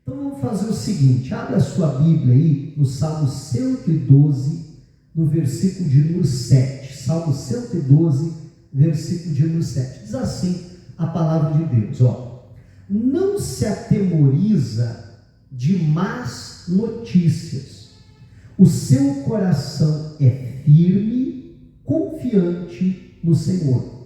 Então vamos fazer o seguinte, abre a sua Bíblia aí no Salmo 112, no versículo de número 7. Salmo 112, versículo de número 7. Diz assim a palavra de Deus, ó: não se atemoriza de más notícias, o seu coração é firme, confiante no Senhor.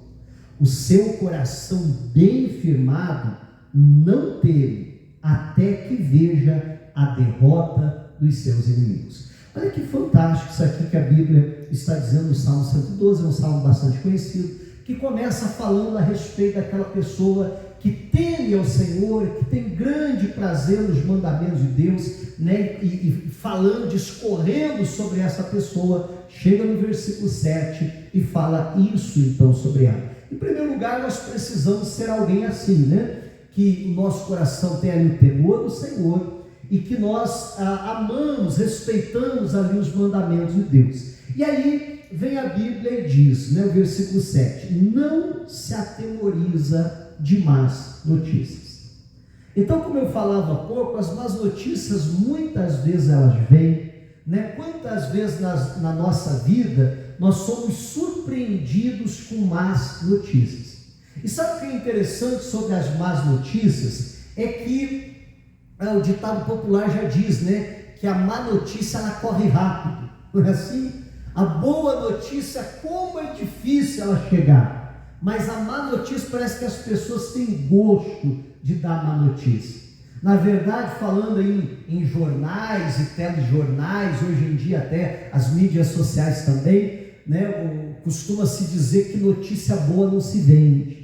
O seu coração bem firmado não teme, até que veja a derrota dos seus inimigos. Olha que fantástico isso aqui que a Bíblia está dizendo no Salmo 112, é um salmo bastante conhecido, que começa falando a respeito daquela pessoa que teme ao Senhor, que tem grande prazer nos mandamentos de Deus, né? E falando, discorrendo sobre essa pessoa, chega no versículo 7 e fala isso então sobre ela. Em primeiro lugar, nós precisamos ser alguém assim, né? Que o nosso coração tenha ali o temor do Senhor e que nós amamos, respeitamos ali os mandamentos de Deus. E aí vem a Bíblia e diz, né, o versículo 7, não se atemoriza de más notícias. Então, como eu falava há pouco, as más notícias muitas vezes elas vêm, né? Quantas vezes na nossa vida nós somos surpreendidos com más notícias. E sabe o que é interessante sobre as más notícias? É que o ditado popular já diz, né, que a má notícia ela corre rápido, não é assim? A boa notícia, como é difícil ela chegar, mas a má notícia parece que as pessoas têm gosto de dar má notícia. Na verdade, falando aí em jornais e telejornais, hoje em dia até as mídias sociais também, né, costuma-se dizer que notícia boa não se vende,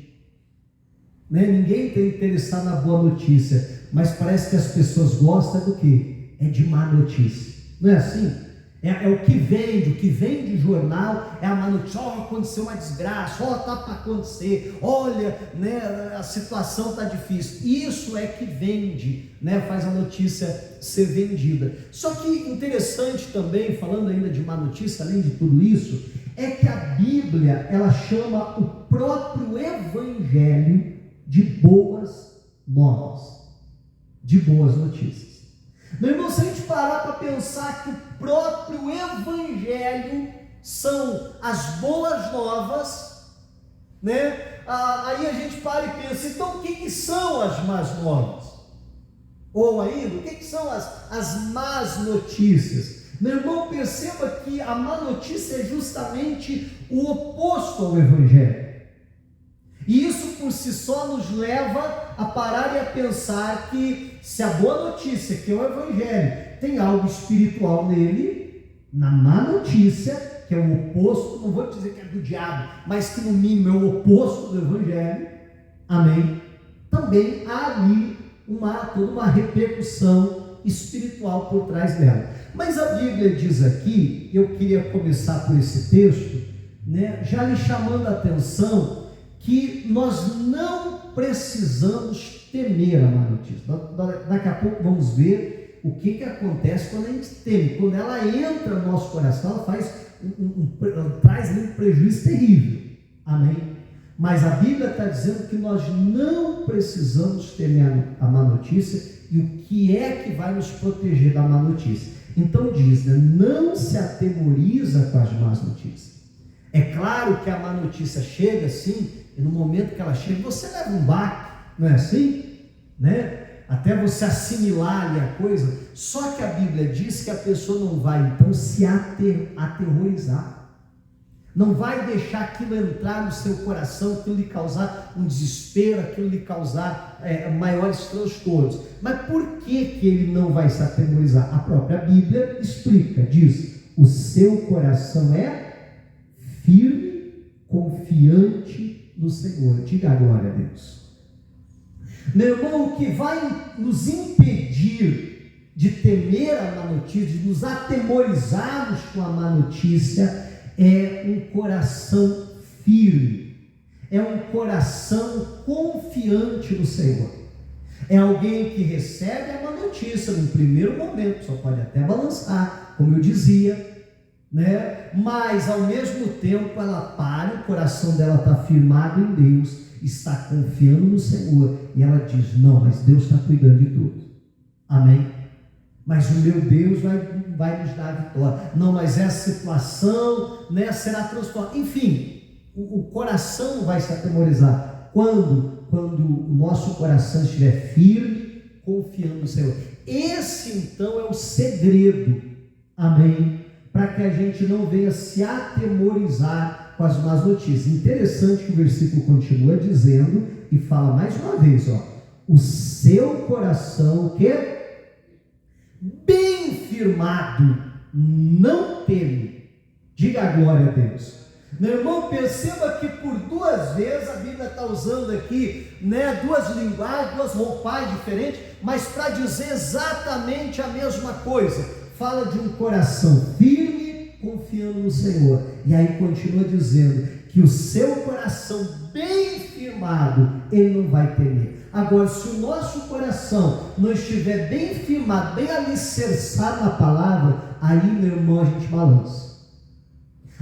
né? Ninguém tem interessado na boa notícia, mas parece que as pessoas gostam do quê? É de má notícia, não é assim? É o que vem de jornal é a má notícia. Aconteceu uma desgraça, está para acontecer, olha, né, a situação está difícil. Isso é que vende, né, faz a notícia ser vendida. Só que interessante também, falando ainda de má notícia, além de tudo isso, é que a Bíblia, ela chama o próprio Evangelho de boas novas, de boas notícias. Meu irmão, se a gente parar para pensar que o próprio Evangelho são as boas novas, né? Aí a gente para e pensa, então o que são as más novas? Ou ainda, o que são as más notícias? Meu irmão, perceba que a má notícia é justamente o oposto ao Evangelho. E isso por si só nos leva a parar e a pensar que se a boa notícia, que é o Evangelho, tem algo espiritual nele, na má notícia, que é o oposto, não vou dizer que é do diabo, mas que no mínimo é o oposto do Evangelho, amém? Também há ali toda uma repercussão espiritual por trás dela. Mas a Bíblia diz aqui, eu queria começar por esse texto, né, já lhe chamando a atenção que nós não precisamos temer a má notícia. Daqui a pouco vamos ver o que acontece quando a gente teme. Quando ela entra no nosso coração, ela traz um prejuízo terrível. Amém? Mas a Bíblia está dizendo que nós não precisamos temer a má notícia. E o que é que vai nos proteger da má notícia? Então diz, né, não se atemoriza com as más notícias. É claro que a má notícia chega sim, e no momento que ela chega, você leva um baque, não é assim? Né? Até você assimilar ali a coisa. Só que a Bíblia diz que a pessoa não vai então se aterrorizar, não vai deixar aquilo entrar no seu coração, aquilo lhe causar um desespero, aquilo lhe causar maiores transtornos. Mas por que ele não vai se atemorizar? A própria Bíblia explica, diz, o seu coração é firme, confiante no Senhor. Diga a glória a Deus. Meu irmão, o que vai nos impedir de temer a má notícia, de nos atemorizarmos com a má notícia, é um coração firme, é um coração confiante no Senhor. É alguém que recebe a má notícia no primeiro momento, só pode até balançar, como eu dizia, né? Mas ao mesmo tempo ela para, o coração dela está firmado em Deus, está confiando no Senhor, e ela diz, não, mas Deus está cuidando de tudo. Amém? Mas o meu Deus vai nos dar a vitória. Não, mas essa situação, né, será transformada. Enfim, o coração vai se atemorizar. Quando o nosso coração estiver firme, confiando no Senhor. Esse então é o segredo. Amém? Para que a gente não venha se atemorizar com as más notícias. Interessante que o versículo continua dizendo e fala mais uma vez, o seu coração, o quê? Bem firmado, não teme. Diga a glória a Deus. Meu irmão, perceba que por duas vezes a Bíblia está usando aqui, né, duas linguagens, duas roupagens diferentes, mas para dizer exatamente a mesma coisa. Fala de um coração firme, confiando no Senhor. E aí continua dizendo que o seu coração bem firmado, ele não vai temer. Agora, se o nosso coração não estiver bem firmado, bem alicerçado na palavra, aí, meu irmão, a gente balança.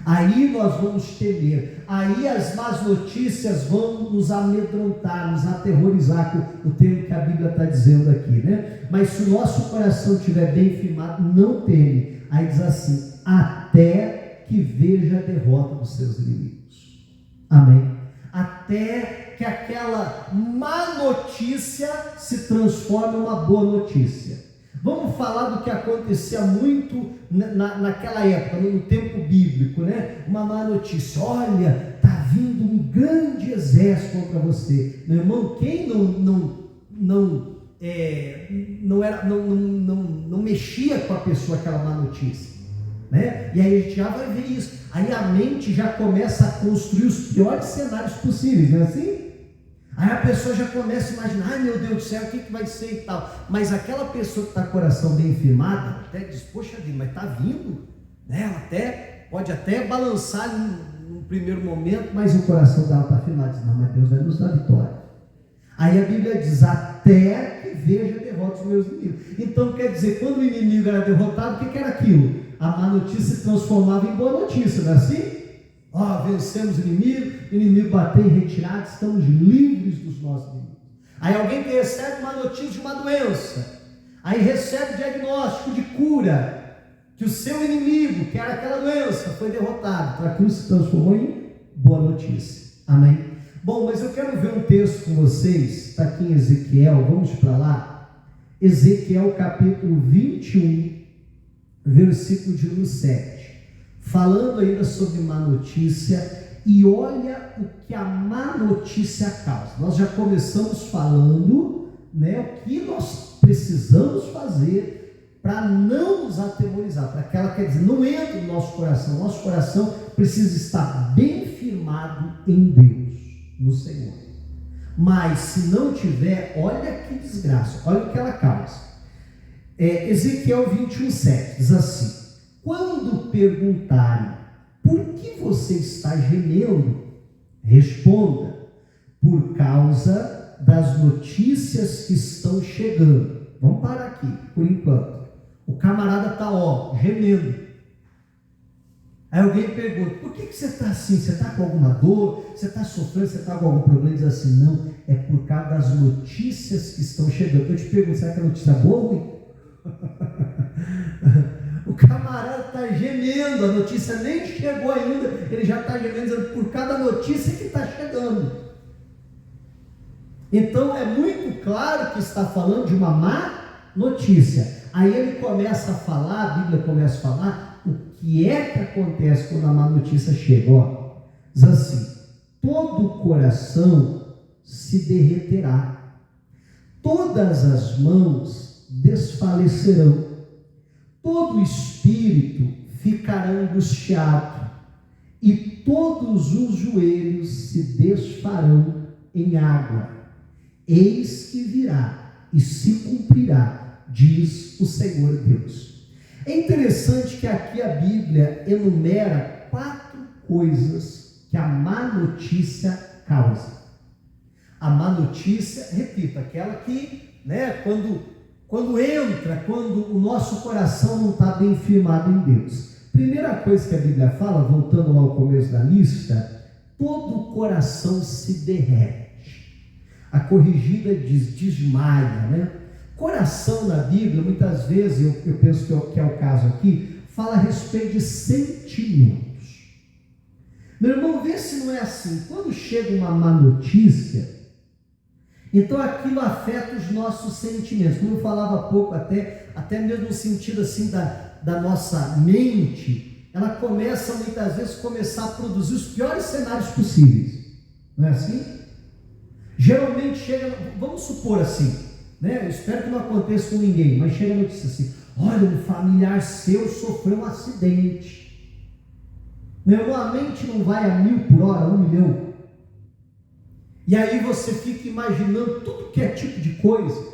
Aí nós vamos temer. Aí as más notícias vão nos amedrontar, nos aterrorizar, com o termo que a Bíblia está dizendo aqui, né? Mas se o nosso coração estiver bem firmado, não teme. Aí diz assim, até que veja a derrota dos seus inimigos. Amém? Até que aquela má notícia se transforme em uma boa notícia. Vamos falar do que acontecia muito naquela época, no tempo bíblico, né? Uma má notícia, olha, está vindo um grande exército contra você. Meu irmão, quem não mexia com a pessoa aquela má notícia, né? E aí a gente já vai ver isso. Aí a mente já começa a construir os piores cenários possíveis, não é assim? Aí a pessoa já começa a imaginar, ai meu Deus do céu, o que vai ser e tal. Mas aquela pessoa que está com o coração bem firmado, até diz, poxa vida, mas está vindo, né? Ela pode até balançar no primeiro momento, mas o coração dela está firmado. Diz, não, mas Deus vai nos dar vitória. Aí a Bíblia diz, até que veja a derrota dos meus inimigos. Então quer dizer, quando o inimigo era derrotado, o que era aquilo? A má notícia se transformava em boa notícia, não é assim? Vencemos o inimigo bateu em retirada, estamos livres dos nossos inimigos. Aí alguém que recebe uma notícia de uma doença, aí recebe o diagnóstico de cura, que o seu inimigo, que era aquela doença, foi derrotado. Então aquilo se transformou em boa notícia. Amém? Bom, mas eu quero ver um texto com vocês, está aqui em Ezequiel, vamos para lá. Ezequiel capítulo 21, versículo de número 7. Falando ainda sobre má notícia, e olha o que a má notícia causa. Nós já começamos falando, né, o que nós precisamos fazer para não nos atemorizar, para que ela, quer dizer, não entre no nosso coração precisa estar bem firmado em Deus, no Senhor. Mas se não tiver, olha que desgraça, olha o que ela causa. Ezequiel 21:7 diz assim: quando perguntarem por que você está gemendo, responda, por causa das notícias que estão chegando. Vamos parar aqui, por enquanto. O camarada está, gemendo. Aí alguém pergunta, por que você está assim? Você está com alguma dor? Você está sofrendo? Você está com algum problema? Diz assim, não, é por causa das notícias que estão chegando. Eu te pergunto, será que a notícia é boa ou ruim? O camarada está gemendo, a notícia nem chegou ainda, ele já está gemendo, dizendo, por cada notícia que está chegando. Então é muito claro que está falando de uma má notícia. Aí ele começa a falar, a Bíblia começa a falar, o que é que acontece quando a má notícia chega. Diz assim, todo coração se derreterá, todas as mãos desfalecerão, todo espírito ficará angustiado, e todos os joelhos se desfarão em água. Eis que virá e se cumprirá, diz o Senhor Deus. É interessante que aqui a Bíblia enumera 4 coisas que a má notícia causa. A má notícia, repito, aquela que, quando entra, quando o nosso coração não está bem firmado em Deus. Primeira coisa que a Bíblia fala, voltando lá ao começo da lista, todo o coração se derrete. A corrigida diz desmaia, Coração na Bíblia, muitas vezes, eu penso que é o caso aqui, fala a respeito de sentimentos. Meu irmão, vê se não é assim. Quando chega uma má notícia, então aquilo afeta os nossos sentimentos. Como eu falava há pouco, até mesmo no sentido assim da nossa mente, ela começa muitas vezes a produzir os piores cenários possíveis. Não é assim? Geralmente chega, vamos supor assim, né? Eu espero que não aconteça com ninguém, mas chega a notícia assim: olha, um familiar seu sofreu um acidente. Meu irmão, a mente não vai a 1000 por hora, 1 milhão. E aí você fica imaginando tudo que é tipo de coisa.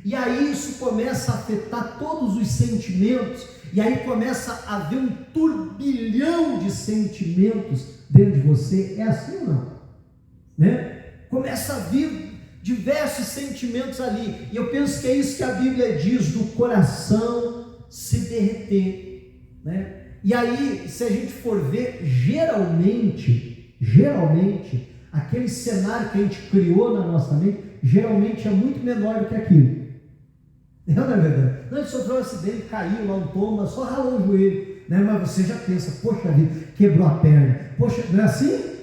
E aí isso começa a afetar todos os sentimentos. E aí começa a haver um turbilhão de sentimentos dentro de você. É assim ou não? Né? Começa a vir diversos sentimentos ali. E eu penso que é isso que a Bíblia diz, do coração se derreter. Né? E aí, se a gente for ver, geralmente, aquele cenário que a gente criou na nossa mente, geralmente é muito menor do que aquilo. Não é verdade? Não, ele sofreu um acidente, caiu lá um tombo, só ralou o joelho, né? Mas você já pensa: poxa vida, quebrou a perna, poxa, não é assim?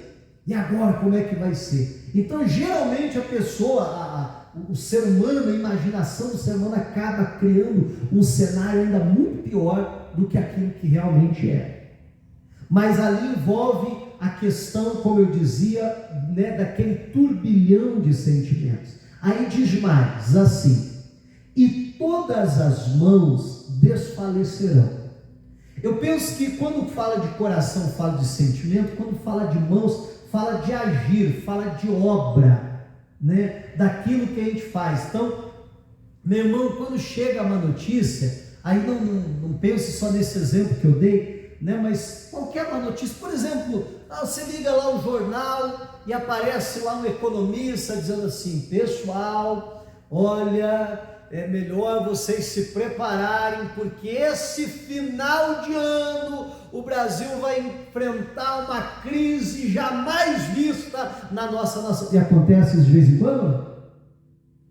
E agora como é que vai ser? Então geralmente a pessoa, o ser humano, a imaginação do ser humano acaba criando um cenário ainda muito pior do que aquilo que realmente é. Mas ali envolve a questão, como eu dizia, né, daquele turbilhão de sentimentos. Aí diz mais assim: e todas as mãos desfalecerão. Eu penso que quando fala de coração, fala de sentimento; quando fala de mãos, fala de agir, fala de obra, né? Daquilo que a gente faz. Então, meu irmão, quando chega uma notícia, aí não pense só nesse exemplo que eu dei, né? Mas qualquer uma notícia, por exemplo, você liga lá o jornal e aparece lá um economista dizendo assim: pessoal, olha, é melhor vocês se prepararem, porque esse final de ano o Brasil vai enfrentar uma crise jamais vista na nossa nação. E acontece de vez em quando,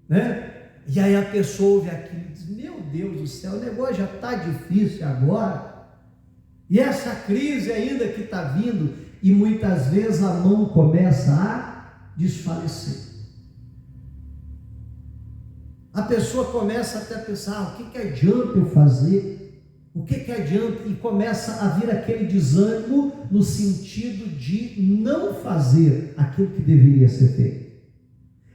né? E aí a pessoa ouve aquilo e diz: meu Deus do céu, o negócio já está difícil agora, e essa crise ainda que está vindo, e muitas vezes a mão começa a desfalecer. A pessoa começa até a pensar: o que adianta eu fazer? O que adianta? E começa a vir aquele desânimo no sentido de não fazer aquilo que deveria ser feito.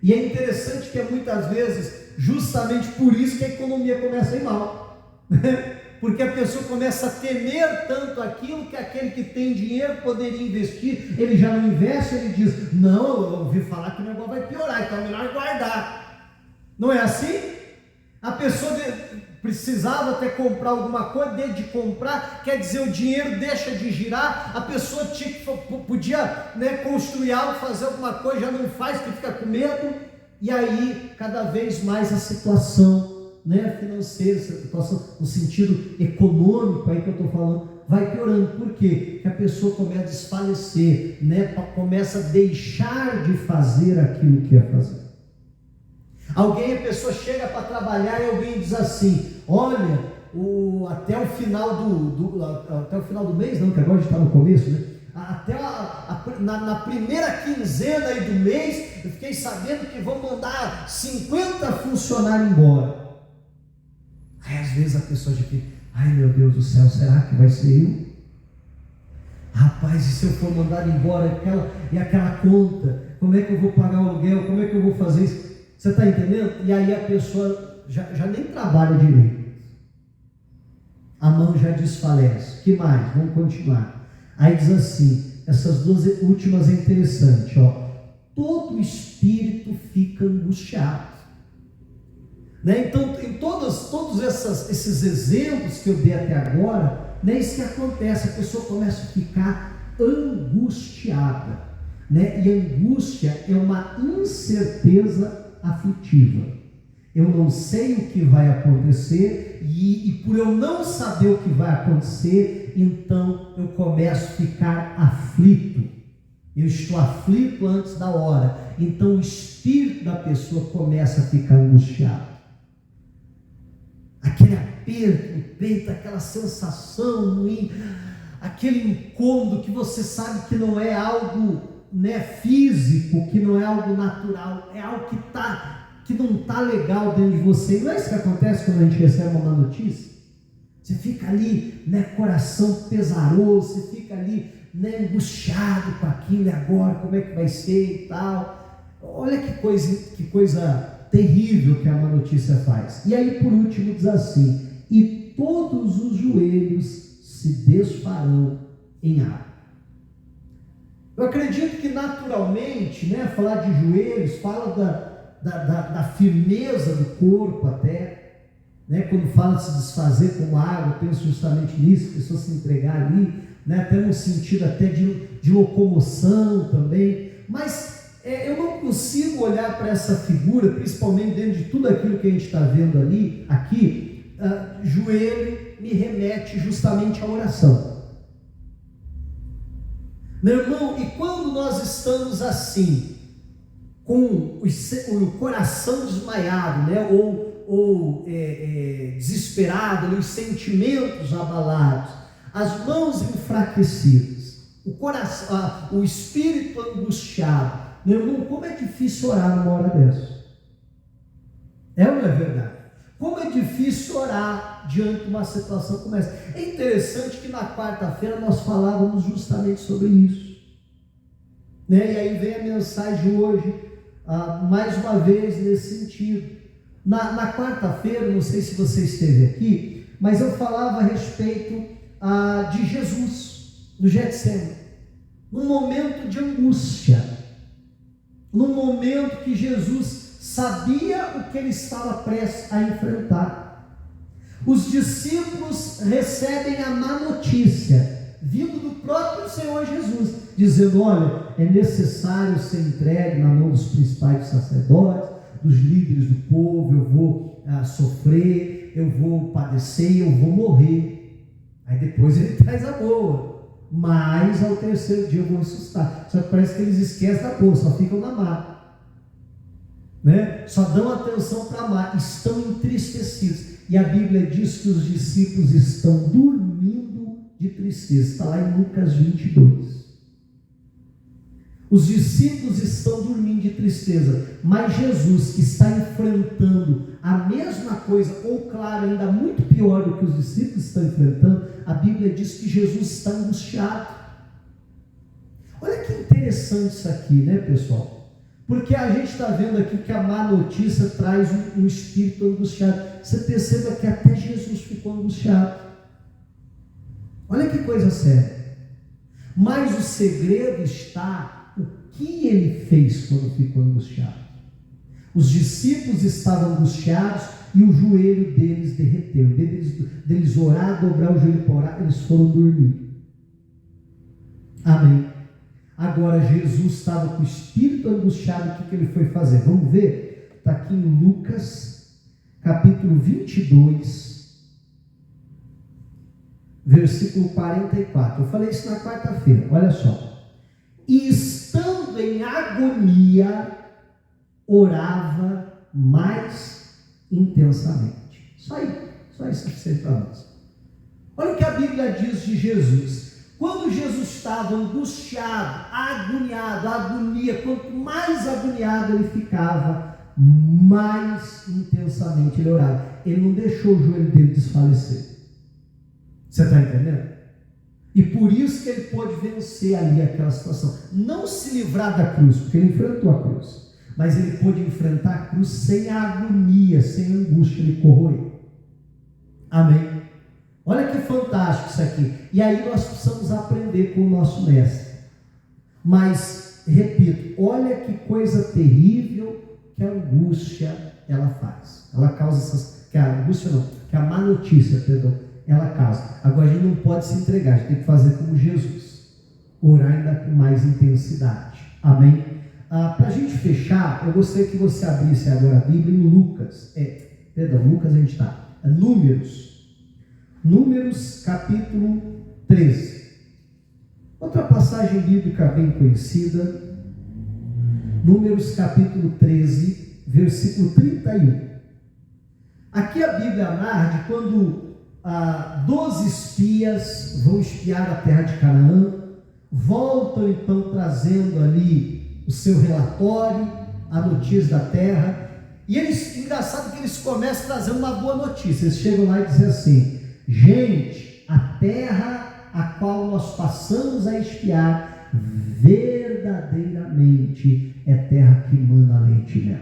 E é interessante que é muitas vezes justamente por isso que a economia começa a ir mal, porque a pessoa começa a temer tanto aquilo que aquele que tem dinheiro poderia investir, ele já não investe, ele diz: não, eu ouvi falar que o negócio vai piorar, então é melhor guardar. Não é assim? A pessoa precisava até comprar alguma coisa, desde de comprar, quer dizer, o dinheiro deixa de girar, a pessoa podia, né, construir algo, fazer alguma coisa, já não faz, porque fica com medo, e aí cada vez mais a situação, né, financeira, situação no sentido econômico aí que eu estou falando, vai piorando. Por quê? Porque a pessoa começa a desfalecer, né, começa a deixar de fazer aquilo que ia fazer. A pessoa chega para trabalhar e alguém diz assim: olha, até o final do mês, não, que agora a gente está no começo, né? Até na primeira quinzena aí do mês, eu fiquei sabendo que vão mandar 50 funcionários embora. Aí às vezes a pessoa já fica: ai meu Deus do céu, será que vai ser eu? Rapaz, e se eu for mandado embora, aquela conta, como é que eu vou pagar o aluguel, como é que eu vou fazer isso? Você está entendendo? E aí a pessoa já nem trabalha direito. A mão já desfalece. Que mais? Vamos continuar. Aí diz assim, essas duas últimas é interessante, ó. Todo espírito fica angustiado. Né? Então, em todos esses exemplos que eu dei até agora, não é isso que acontece. A pessoa começa a ficar angustiada. Né? E a angústia é uma incerteza aflitiva. Eu não sei o que vai acontecer e por eu não saber o que vai acontecer, então eu começo a ficar aflito. Eu estou aflito antes da hora. Então o espírito da pessoa começa a ficar angustiado. aquele aperto no peito, aquela sensação ruim, aquele incômodo que você sabe que não é algo, né, físico, que não é algo natural, é algo que não está legal dentro de você. Não é isso que acontece quando a gente recebe uma má notícia? Você fica ali, né, coração pesaroso, você fica ali, né, angustiado com aquilo, e agora, como é que vai ser e tal. Olha que coisa terrível que a má notícia faz. E aí, por último, diz assim: e todos os joelhos se desfarão em água. Eu acredito que naturalmente, né, falar de joelhos, fala da firmeza do corpo até, né, quando fala de se desfazer como água, eu penso justamente nisso, a pessoa se entregar ali, né, até no sentido até de locomoção também, mas eu não consigo olhar para essa figura, principalmente dentro de tudo aquilo que a gente está vendo aqui, joelho me remete justamente à oração. Meu irmão, e quando nós estamos assim, com o coração desmaiado, né, ou desesperado, os sentimentos abalados, as mãos enfraquecidas, o coração, o espírito angustiado, meu irmão, como é difícil orar numa hora dessa? É ou não é verdade? Como é difícil orar diante de uma situação como essa? É interessante que na quarta-feira nós falávamos justamente sobre isso, né? E aí vem a mensagem hoje, mais uma vez nesse sentido. Na quarta-feira, não sei se você esteve aqui, mas eu falava a respeito de Jesus no Getsemane, num momento de angústia, num momento que Jesus sabia o que ele estava prestes a enfrentar. Os discípulos recebem a má notícia, vindo do próprio Senhor Jesus, dizendo: olha, é necessário ser entregue na mão dos principais sacerdotes, dos líderes do povo, eu vou sofrer, eu vou padecer, eu vou morrer. Aí depois ele traz a boa, mas ao terceiro dia eu vou ressuscitar. Só que parece que eles esquecem da boa, só ficam na má, né? Só dão atenção para a má, estão entristecidos. E a Bíblia diz que os discípulos estão dormindo de tristeza. Está lá em Lucas 22. Os discípulos estão dormindo de tristeza, mas Jesus, que está enfrentando a mesma coisa, ou claro, ainda muito pior do que os discípulos estão enfrentando, a Bíblia diz que Jesus está angustiado. Olha que interessante isso aqui, né, pessoal? Porque a gente está vendo aqui que a má notícia traz um espírito angustiado. Você perceba que até Jesus ficou angustiado. Olha que coisa séria. Mas o segredo está o que ele fez quando ficou angustiado. Os discípulos estavam angustiados e o joelho deles derreteu. Deles orar, dobrar o joelho para orar, eles foram dormir. Amém. Agora Jesus estava com o espírito angustiado. O que ele foi fazer? Vamos ver? Está aqui em Lucas, capítulo 22, versículo 44. Eu falei isso na quarta-feira, olha só. E estando em agonia, orava mais intensamente. Só isso que serve para nós. Olha o que a Bíblia diz de Jesus. Quando Jesus estava angustiado, agoniado, agonia, quanto mais agoniado ele ficava, mais intensamente ele orava. Ele não deixou o joelho dele desfalecer. Você está entendendo? E por isso que ele pôde vencer ali aquela situação. Não se livrar da cruz, porque ele enfrentou a cruz. Mas ele pôde enfrentar a cruz sem a agonia, sem a angústia de corroer. Amém? Olha que fantástico isso aqui. E aí nós precisamos aprender com o nosso mestre. Mas, repito, olha que coisa terrível que a angústia ela faz. Ela causa essas... Que a angústia não, que a má notícia, perdão, ela causa. Agora a gente não pode se entregar, a gente tem que fazer como Jesus. Orar ainda com mais intensidade. Amém? Para a gente fechar, eu gostaria que você abrisse agora a Bíblia em Lucas. Lucas a gente está. Números capítulo 13. Outra passagem bíblica bem conhecida. Números capítulo 13, versículo 31. Aqui a Bíblia narra quando 12 espias vão espiar a terra de Canaã, voltam então trazendo ali o seu relatório, a notícia da terra, e engraçado que eles começam trazendo uma boa notícia. Eles chegam lá e dizem assim: gente, a terra a qual nós passamos a espiar verdadeiramente é terra que manda leite e mel.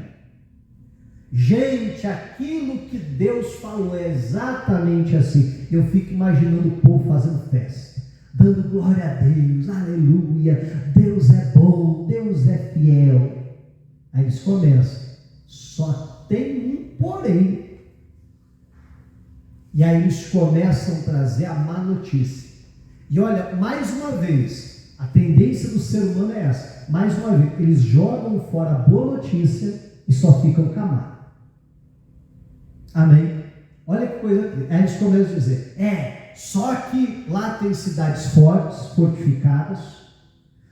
Gente, aquilo que Deus falou é exatamente assim. Eu fico imaginando o povo fazendo festa, dando glória a Deus, aleluia, Deus é bom, Deus é fiel. Aí eles começam: só tem um porém. E aí eles começam a trazer a má notícia. E olha, mais uma vez, a tendência do ser humano é essa. Mais uma vez, eles jogam fora a boa notícia e só ficam com a má. Amém? Olha que coisa aqui. Aí eles começam a dizer: só que lá tem cidades fortes, fortificadas.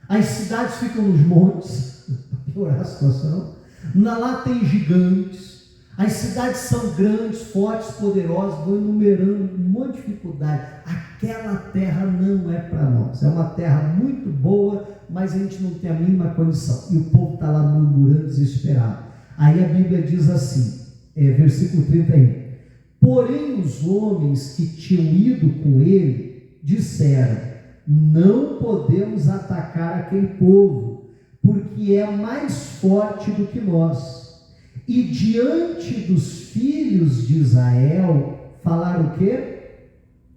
As cidades ficam nos montes, para piorar a situação. Lá tem gigantes. As cidades são grandes, fortes, poderosas. Vão enumerando um monte de dificuldade. Aquela terra não é para nós. É uma terra muito boa, mas a gente não tem a mínima condição. E o povo está lá murmurando, desesperado. Aí a Bíblia diz assim, versículo 31: porém os homens que tinham ido com ele disseram: não podemos atacar aquele povo, porque é mais forte do que nós. E diante dos filhos de Israel falaram o quê?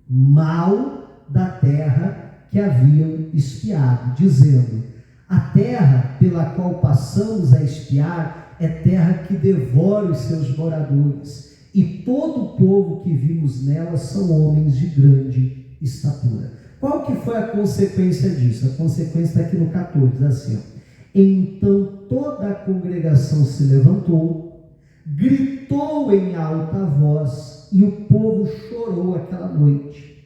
Mal da terra que haviam espiado, dizendo: a terra pela qual passamos a espiar é terra que devora os seus moradores, e todo o povo que vimos nela são homens de grande estatura. Qual que foi a consequência disso? A consequência está aqui no 14, diz assim: então toda a congregação se levantou, gritou em alta voz, e o povo chorou aquela noite.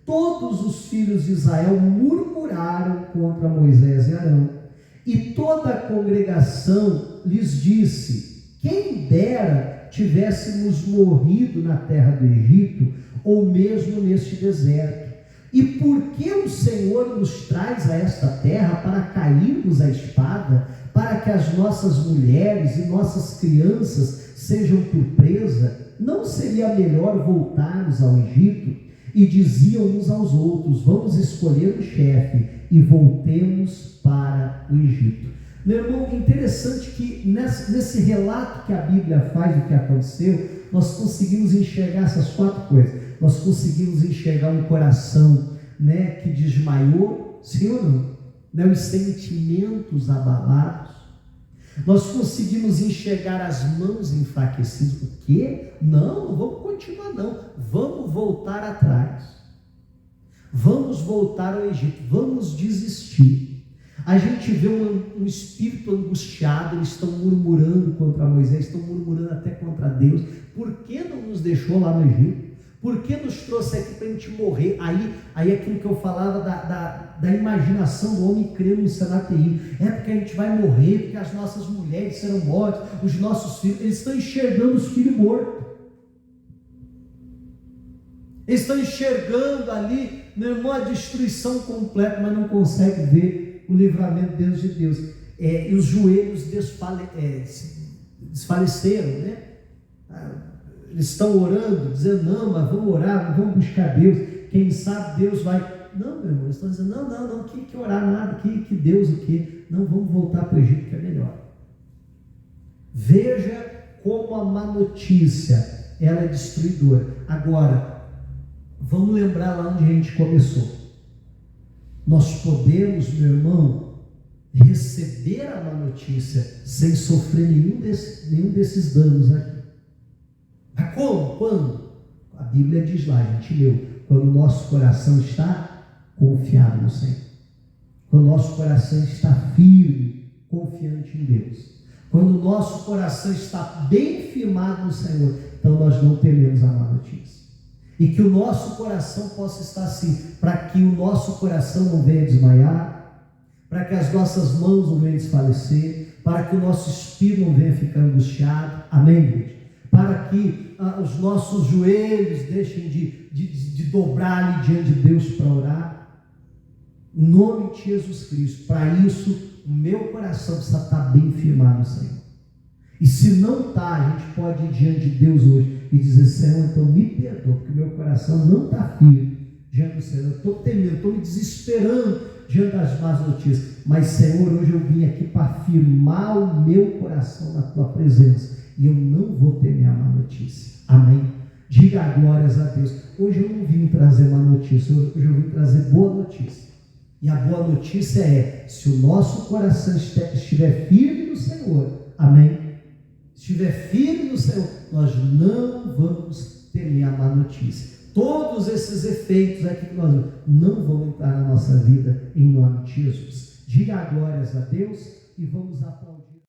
Todos os filhos de Israel murmuraram contra Moisés e Arão, e toda a congregação lhes disse: quem dera tivéssemos morrido na terra do Egito, ou mesmo neste deserto. E por que o Senhor nos traz a esta terra para cairmos a espada, para que as nossas mulheres e nossas crianças sejam por presa? Não seria melhor voltarmos ao Egito? E diziam uns aos outros: vamos escolher um chefe e voltemos para o Egito. Meu irmão, interessante que nesse relato que a Bíblia faz do que aconteceu, nós conseguimos enxergar essas 4 coisas. Nós conseguimos enxergar um coração, que desmaiou, sim ou não? Os sentimentos abalados. Nós conseguimos enxergar as mãos enfraquecidas. O quê? Não vamos continuar não. Vamos voltar atrás. Vamos voltar ao Egito. Vamos desistir. A gente vê um espírito angustiado. Eles estão murmurando contra Moisés, estão murmurando até contra Deus. Por que não nos deixou lá no Egito? Por que nos trouxe aqui para a gente morrer? Aí aquilo que eu falava da imaginação do homem criando um cenário terrível. É porque a gente vai morrer, porque as nossas mulheres serão mortas, os nossos filhos. Eles estão enxergando os filhos mortos. Eles estão enxergando ali, meu irmão, a destruição completa, mas não conseguem ver o livramento de Deus. E os joelhos desfaleceram, Eles estão orando, dizendo: não, mas vamos orar, vamos buscar Deus, quem sabe Deus vai. Não, meu irmão, eles estão dizendo: não, que orar nada, que Deus o quê? Não, vamos voltar para o Egito que é melhor. Veja como a má notícia, ela é destruidora. Agora, vamos lembrar lá onde a gente começou. Nós podemos, meu irmão, receber a má notícia sem sofrer nenhum desses danos aqui. Mas como? Quando? A Bíblia diz lá, a gente leu: quando o nosso coração está confiado no Senhor, quando o nosso coração está firme, confiante em Deus, quando o nosso coração está bem firmado no Senhor, então nós não tememos a má notícia. E que o nosso coração possa estar assim, para que o nosso coração não venha desmaiar, para que as nossas mãos não venham desfalecer, para que o nosso espírito não venha ficar angustiado, amém, igreja? Para que os nossos joelhos deixem de dobrar ali diante de Deus para orar. Em nome de Jesus Cristo. Para isso, o meu coração precisa estar bem firmado no Senhor. E se não está, a gente pode ir diante de Deus hoje e dizer: Senhor, então me perdoa, porque o meu coração não está firme diante do Senhor. Eu estou temendo, estou me desesperando diante das más notícias. Mas, Senhor, hoje eu vim aqui para firmar o meu coração na Tua presença. E eu não vou temer a má notícia. Amém? Diga glórias a Deus. Hoje eu não vim trazer má notícia, hoje eu vim trazer boa notícia. E a boa notícia é: se o nosso coração estiver firme no Senhor, amém? Estiver firme no Senhor, nós não vamos temer a má notícia. Todos esses efeitos aqui que nós não vão entrar na nossa vida, em nome de Jesus. Diga glórias a Deus e vamos aplaudir.